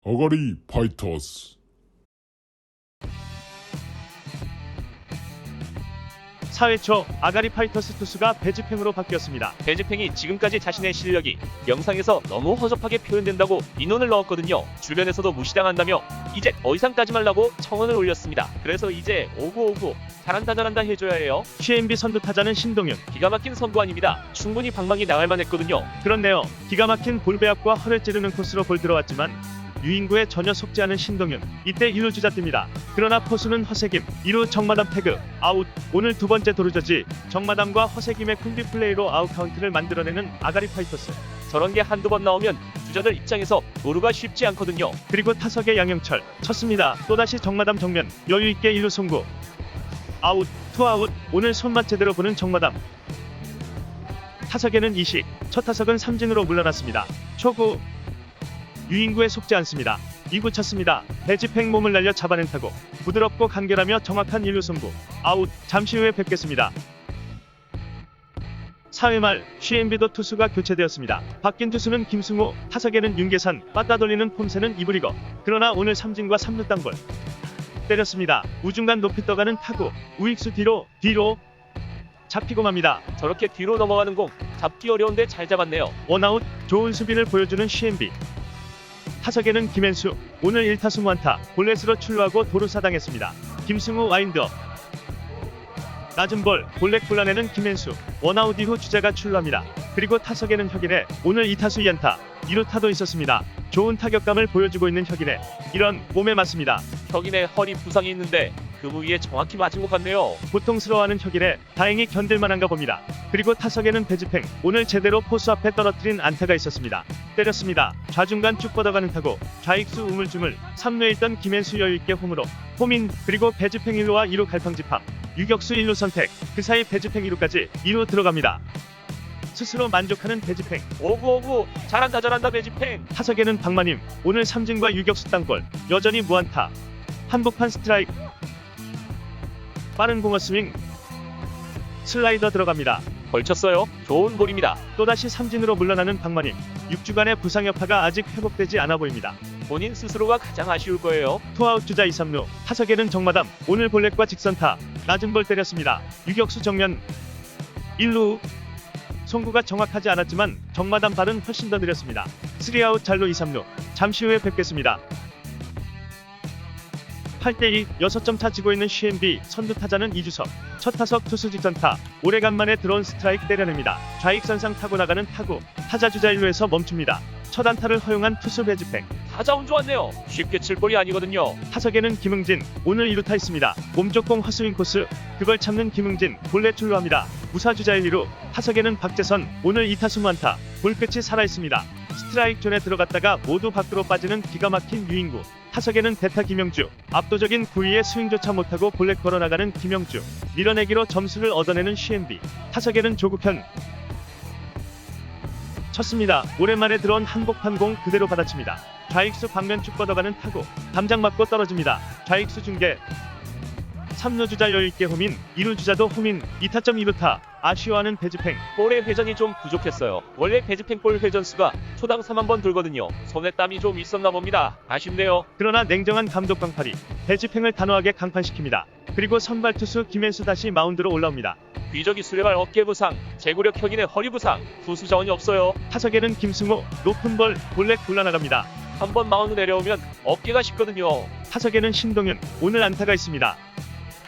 아가리 파이터스. 4회 초 아가리 파이터스 투수가 배지팽으로 바뀌었습니다. 배지팽이 지금까지 자신의 실력이 영상에서 너무 허접하게 표현된다고 민원을 넣었거든요. 주변에서도 무시당한다며 이제 더 이상 따지 말라고 청원을 올렸습니다. 그래서 이제 오구 잘한다 해줘야 해요. CMB 선두 타자는 신동윤. 기가 막힌 선구 아닙니다. 충분히 방망이 나갈 만했거든요. 그런데요, 기가 막힌 볼배합과 허를 찌르는 코스로 볼 들어왔지만 유인구에 전혀 속지 않은 신동윤. 이때 1루 주자 뜹니다. 그러나 포수는 허세김. 2루 정마담 태그 아웃. 오늘 두 번째 도루저지 정마담과 허세김의 콤비 플레이로 아웃 카운트를 만들어내는 아가리 파이터스. 저런 게 한두 번 나오면 주자들 입장에서 도루가 쉽지 않거든요. 그리고 타석의 양영철 쳤습니다. 또다시 정마담 정면 여유있게 1루 송구. 아웃. 투아웃. 오늘 손맛 제대로 보는 정마담. 타석에는 이식. 첫 타석은 삼진으로 물러났습니다. 초구. 유인구에 속지 않습니다. 2구 쳤습니다. 배지팽 몸을 날려 잡아낸 타구. 부드럽고 간결하며 정확한 1루 송구. 아웃. 잠시 후에 뵙겠습니다. 4회 말 CMB도 투수가 교체되었습니다. 바뀐 투수는 김승호, 타석에는 윤계산, 빠따 돌리는 폼새는 이브리거. 그러나 오늘 삼진과 3루 땅볼. 때렸습니다. 우중간 높이 떠가는 타구. 우익수 뒤로 잡히고 맙니다. 저렇게 뒤로 넘어가는 공 잡기 어려운데 잘 잡았네요. 원아웃. 좋은 수비를 보여주는 CMB. 타석에는 김현수. 오늘 1타수 무안타. 볼넷으로 출루하고 도루 사당했습니다. 김승우 와인드업. 낮은 볼 볼넷 골라내는 김현수. 원아웃 이후 주자가 출루합니다. 그리고 타석에는 혁인의 오늘 2타수 2안타 2루타도 있었습니다. 좋은 타격감을 보여주고 있는 혁인의 이런 몸에 맞습니다. 혁인의 허리 부상이 있는데 그 부위에 정확히 맞은 것 같네요. 고통스러워하는 혁인의 다행히 견딜만한가 봅니다. 그리고 타석에는 배지팽. 오늘 제대로 포수 앞에 떨어뜨린 안타가 있었습니다. 때렸습니다. 좌중간 쭉 뻗어가는 타구. 좌익수 우물쭈물. 3루에 있던 김현수 여유있게 홈으로. 홈인. 그리고 배지팽 1루와 2루 갈팡집합. 유격수 1루 선택. 그 사이 배지팽 2루까지 2루 들어갑니다. 스스로 만족하는 배지팽. 오구 잘한다 배지팽. 타석에는 박마님. 오늘 삼진과 유격수 땅볼. 여전히 무안타. 한복판 스트라이크. 빠른 공어 스윙. 슬라이더 들어갑니다. 걸쳤어요. 좋은 볼입니다. 또다시 삼진으로 물러나는 박마님. 6주간의 부상 여파가 아직 회복되지 않아 보입니다. 본인 스스로가 가장 아쉬울 거예요. 투아웃 주자 2, 3루. 타석에는 정마담. 오늘 볼넷과 직선타. 낮은 볼 때렸습니다. 유격수 정면 1루. 송구가 정확하지 않았지만 정마담 발은 훨씬 더 느렸습니다. 3아웃 잘루 2, 3루. 잠시 후에 뵙겠습니다. 8대2 6점 차 지고 있는 CMB. 선두 타자는 이주석. 첫 타석 투수 직선타. 오래간만에 들어온 스트라이크 때려냅니다. 좌익선상 타고 나가는 타구. 타자 주자 1루에서 멈춥니다. 첫 안타를 허용한 투수 배지팽. 타자 운 좋았네요. 쉽게 칠 볼이 아니거든요. 타석에는 김흥진. 오늘 2루타 있습니다. 몸쪽 공 헛스윙 코스. 그걸 참는 김흥진. 볼넷 출루합니다. 무사주자 1, 2루. 타석에는 박재선. 오늘 2타수 무안타. 볼끝이 살아있습니다. 스트라이크 존에 들어갔다가 모두 밖으로 빠지는 기가 막힌 유인구. 타석에는 대타 김영주. 압도적인 구위에 스윙조차 못하고 볼넷 걸어나가는 김영주. 밀어내기로 점수를 얻어내는 CMB. 타석에는 조국현. 쳤습니다. 오랜만에 들어온 한복판 공 그대로 받아칩니다. 좌익수 방면 쭉 뻗어가는 타구. 담장 맞고 떨어집니다. 좌익수 중계. 3루 주자 여유있게 홈인. 2루 주자도 홈인. 2타점 2루타. 아쉬워하는 배지팽. 볼의 회전이 좀 부족했어요. 원래 배지팽 볼 회전수가 초당 3만 번 돌거든요. 손에 땀이 좀 있었나 봅니다. 아쉽네요. 그러나 냉정한 감독 광팔이 배지팽을 단호하게 강판시킵니다. 그리고 선발 투수 김현수 다시 마운드로 올라옵니다. 귀저귀 수레발 어깨 부상, 제구력 혁인의 허리 부상, 투수 자원이 없어요. 타석에는 김승호. 높은 볼 볼넷 굴러나갑니다. 한번 마운드 내려오면 어깨가 쉽거든요. 타석에는 신동윤. 오늘 안타가 있습니다.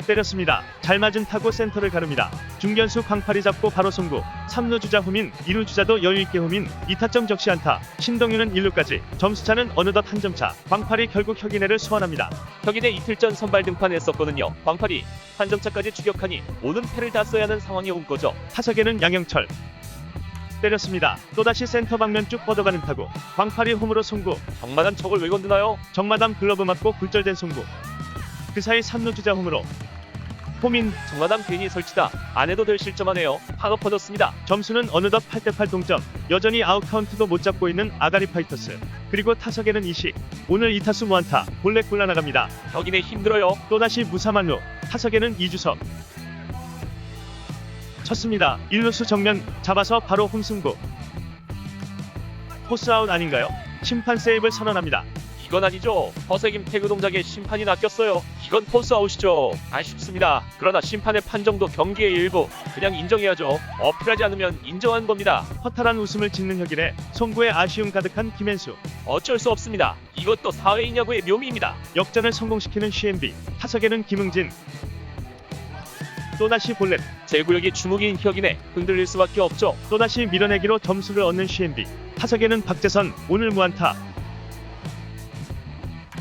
때렸습니다. 잘 맞은 타구 센터를 가릅니다. 중견수 광팔이 잡고 바로 송구. 3루 주자 홈인. 2루 주자도 여유있게 홈인. 2타점 적시 안타. 신동윤은 1루까지. 점수차는 어느덧 한 점차. 광팔이 결국 혁인회를 소환합니다. 혁인의 이틀 전 선발 등판했었거든요. 광팔이 한 점차까지 추격하니 모든 패를 다 써야 하는 상황이 온 거죠. 타석에는 양영철. 때렸습니다. 또다시 센터 방면 쭉 뻗어가는 타구. 광팔이 홈으로 송구. 정마담 척을 왜 건드나요? 정마담 글러브 맞고 굴절된 송구. 그 사이 3루 주자 홈으로. 홈인. 정마담 괜히 설치다. 안 해도 될 실점하네요. 한호 퍼졌습니다. 점수는 어느덧 8대8 동점. 여전히 아웃 카운트도 못 잡고 있는 아가리 파이터스. 그리고 타석에는 이식. 오늘 2타수 무안타. 볼넷 굴러나갑니다. 혁인의 힘들어요. 또다시 무사만루. 타석에는 이주석. 쳤습니다. 1루수 정면 잡아서 바로 홈승부. 포스아웃 아닌가요? 심판 세이브를 선언합니다. 이건 아니죠. 허세김 태그 동작에 심판이 낚였어요. 이건 포스 아웃이죠. 아쉽습니다. 그러나 심판의 판정도 경기의 일부. 그냥 인정해야죠. 어필하지 않으면 인정한 겁니다. 허탈한 웃음을 짓는 혁일에 송구에 아쉬움 가득한 김현수. 어쩔 수 없습니다. 이것도 사회인 야구의 묘미입니다. 역전을 성공시키는 CNB. 타석에는 김응진. 또다시 볼넷. 제구력이 주무기인 혁인에 흔들릴 수밖에 없죠. 또다시 밀어내기로 점수를 얻는 CNB. 타석에는 박재선. 오늘 무안타.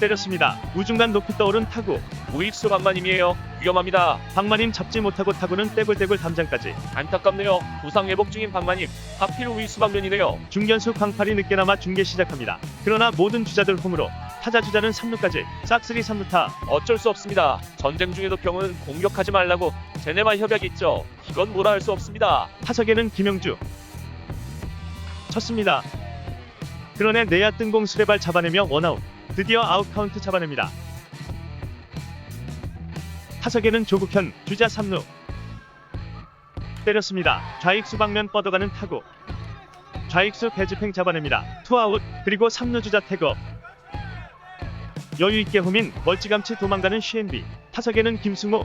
때렸습니다. 우중간 높이 떠오른 타구. 우익수 방만임이에요. 위험합니다. 박마님 잡지 못하고 타구는 떼굴떼굴 담장까지. 안타깝네요. 부상 회복 중인 방만임. 하필 우익수 방면이네요. 중견수 광팔이 늦게나마 중계 시작합니다. 그러나 모든 주자들 홈으로. 타자 주자는 3루까지. 싹쓸이 3루타. 어쩔 수 없습니다. 전쟁 중에도 병은 공격하지 말라고 제네바 협약이 있죠. 이건 뭐라 할 수 없습니다. 타석에는 김영주. 쳤습니다. 그러내 내야 뜬공 수레발 잡아내며 원아웃. 드디어 아웃 카운트 잡아냅니다. 타석에는 조국현. 주자 3루. 때렸습니다. 좌익수 방면 뻗어가는 타구. 좌익수 배즈팽 잡아냅니다. 투아웃. 그리고 3루 주자 태그. 여유있게 홈인 멀찌감치 도망가는 CNB. 타석에는 김승우.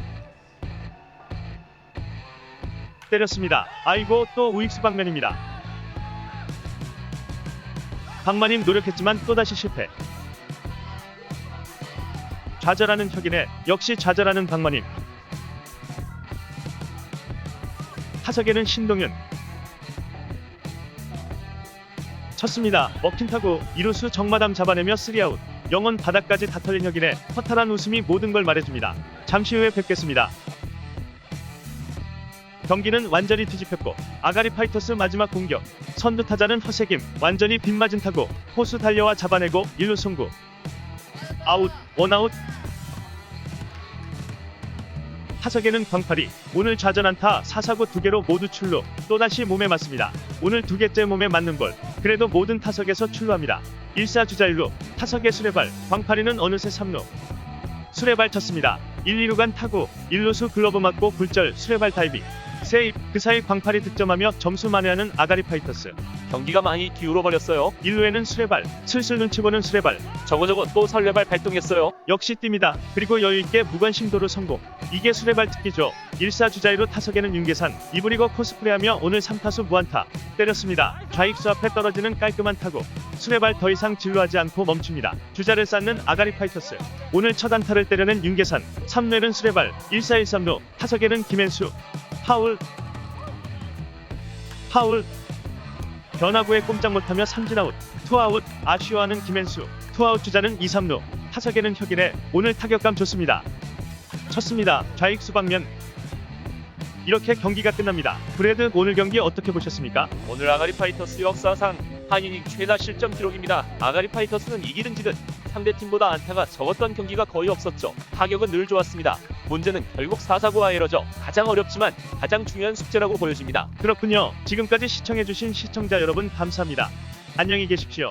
때렸습니다. 아이고 또 우익수 방면입니다. 박마님 노력했지만 또다시 실패. 좌절하는 혁인에 역시 좌절하는 박마님. 타석에는 신동윤. 쳤습니다. 먹힌 타구. 이루수 정마담 잡아내며 3아웃. 영원 바닥까지 다 털린 혁인에 허탈한 웃음이 모든 걸 말해줍니다. 잠시 후에 뵙겠습니다. 경기는 완전히 뒤집혔고 아가리 파이터스 마지막 공격. 선두 타자는 허세김. 완전히 빗맞은 타구. 포수 달려와 잡아내고 1루 송구. 아웃. 원아웃. 타석에는 광팔이. 오늘 좌전안타 4사구 2개로 모두 출루. 또다시 몸에 맞습니다. 오늘 2개째 몸에 맞는 볼. 그래도 모든 타석에서 출루합니다. 1사 주자 1루. 타석에 수레발. 광팔이는 어느새 3루. 수레발 쳤습니다. 1, 2루 간 타구. 1루수 글러브 맞고 굴절 수레발 다이빙. 세입. 그 사이 광팔이 득점하며 점수 만회하는 아가리 파이터스. 경기가 많이 기울어버렸어요. 1루에는 수레발. 슬슬 눈치 보는 수레발. 저거 또 설레발 발동했어요. 역시 뜁니다. 그리고 여유있게 무관심도로 성공. 이게 수레발 특기죠. 1사 주자 1루. 타석에는 윤계산. 이브리거 코스프레하며 오늘 3타수 무안타. 때렸습니다. 좌익수 앞에 떨어지는 깔끔한 타구. 수레발 더 이상 진루하지 않고 멈춥니다. 주자를 쌓는 아가리 파이터스. 오늘 첫 안타를 때려낸 윤계산. 3루에는 수레발. 1사 1, 3루. 타석에는 김현수. 파울. 변화구에 꼼짝 못하며 삼진아웃. 투아웃. 아쉬워하는 김현수. 투아웃 주자는 2, 3루. 타석에는 혁인에 오늘 타격감 좋습니다. 쳤습니다. 좌익수 방면. 이렇게 경기가 끝납니다. 브래드 오늘 경기 어떻게 보셨습니까? 오늘 아가리 파이터스 역사상 한이닝 최다 실점 기록입니다. 아가리 파이터스는 이기든 지든 상대팀보다 안타가 적었던 경기가 거의 없었죠. 타격은 늘 좋았습니다. 문제는 결국 4사구와 에러죠. 가장 어렵지만 가장 중요한 숙제라고 보여집니다. 그렇군요. 지금까지 시청해주신 시청자 여러분 감사합니다. 안녕히 계십시오.